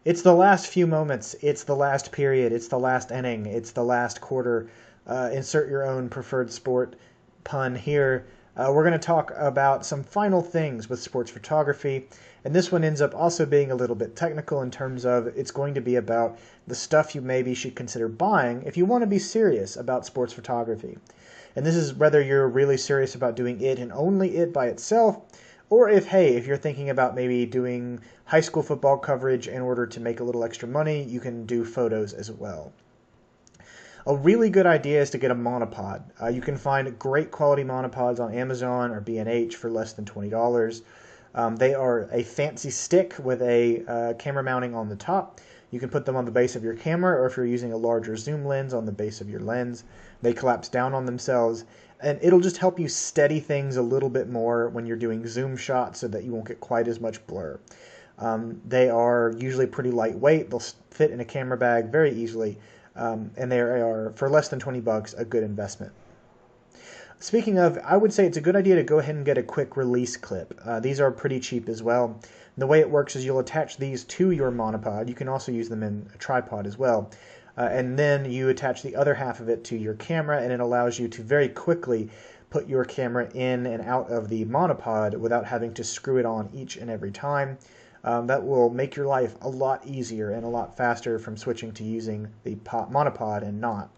It's the last few moments. It's the last period. It's the last inning. It's the last quarter. Insert your own preferred sport pun here. We're going to talk about some final things with sports photography. And this one ends up also being a little bit technical in terms of it's going to be about the stuff you maybe should consider buying if you want to be serious about sports photography. And this is whether you're really serious about doing it and only it by itself, or if you're thinking about maybe doing high school football coverage in order to make a little extra money, you can do photos as well. A really good idea is to get a monopod. You can find great quality monopods on Amazon or B&H for less than $20. They are a fancy stick with a camera mounting on the top. You can put them on the base of your camera, or if you're using a larger zoom lens, on the base of your lens. They collapse down on themselves, and it'll just help you steady things a little bit more when you're doing zoom shots so that you won't get quite as much blur. They are usually pretty lightweight. They'll fit in a camera bag very easily, and they are, for less than $20, a good investment. Speaking of, I would say it's a good idea to go ahead and get a quick release clip. These are pretty cheap as well. The way it works is you'll attach these to your monopod. You can also use them in a tripod as well. And then you attach the other half of it to your camera, and it allows you to very quickly put your camera in and out of the monopod without having to screw it on each and every time. That will make your life a lot easier and a lot faster from switching to using the monopod and not.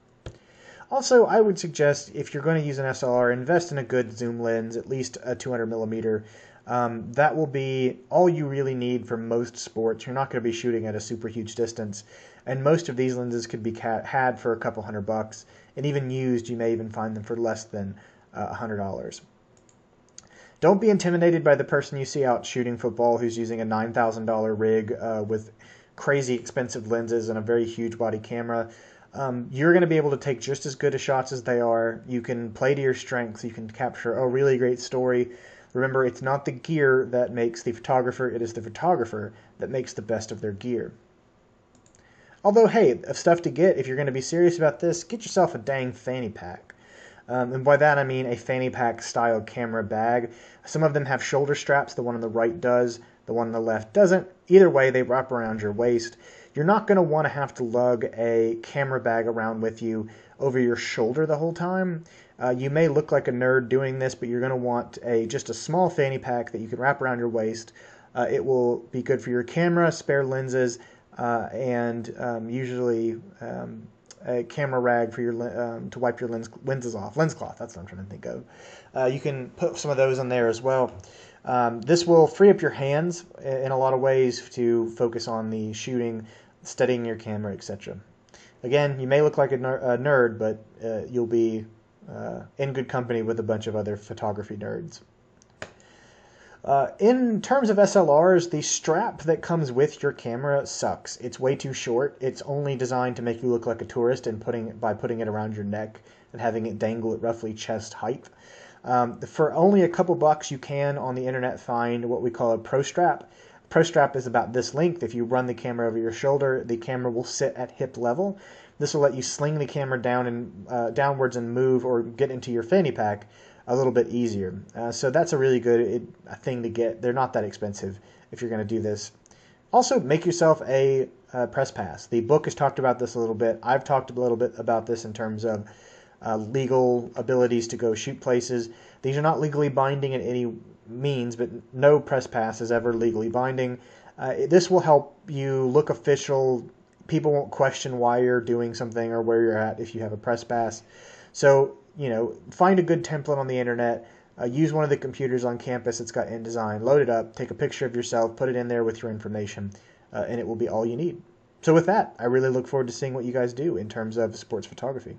Also, I would suggest if you're going to use an SLR, invest in a good zoom lens, at least a 200 millimeter. That will be all you really need for most sports. You're not going to be shooting at a super huge distance, and most of these lenses could be had for a couple $100, and even used, you may even find them for less than $100. Don't be intimidated by the person you see out shooting football who's using a $9,000 rig with crazy expensive lenses and a very huge body camera. You're going to be able to take just as good a shots as they are. You can play to your strengths. You can capture a really great story. Remember, it's not the gear that makes the photographer. It is the photographer that makes the best of their gear. Although, hey, of stuff to get, if you're going to be serious about this, get yourself a dang fanny pack. And by that I mean a fanny pack style camera bag. Some of them have shoulder straps. The one on the right does. The one on the left doesn't. Either way, they wrap around your waist. You're not going to want to have to lug a camera bag around with you over your shoulder the whole time. You may look like a nerd doing this, but you're going to want just a small fanny pack that you can wrap around your waist. It will be good for your camera, spare lenses, and usually a camera rag for your to wipe your lenses off. Lens cloth, that's what I'm trying to think of. You can put some of those on there as well. This will free up your hands in a lot of ways to focus on the shooting, steadying your camera, etc. Again, you may look like a nerd, but you'll be in good company with a bunch of other photography nerds. In terms of SLRs, the strap that comes with your camera sucks. It's way too short. It's only designed to make you look like a tourist and by putting it around your neck and having it dangle at roughly chest height. For only a couple bucks, you can on the internet find what we call a pro strap. Pro strap is about this length. If you run the camera over your shoulder, the camera will sit at hip level. This will let you sling the camera down and downwards and move or get into your fanny pack a little bit easier. So that's a really good thing to get. They're not that expensive if you're going to do this. Also, make yourself a press pass. The book has talked about this a little bit. I've talked a little bit about this in terms of legal abilities to go shoot places. These are not legally binding in any means, but no press pass is ever legally binding. This will help you look official. People won't question why you're doing something or where you're at if you have a press pass. So, find a good template on the internet. Use one of the computers on campus that's got InDesign. Load it up, take a picture of yourself, put it in there with your information, and it will be all you need. So with that, I really look forward to seeing what you guys do in terms of sports photography.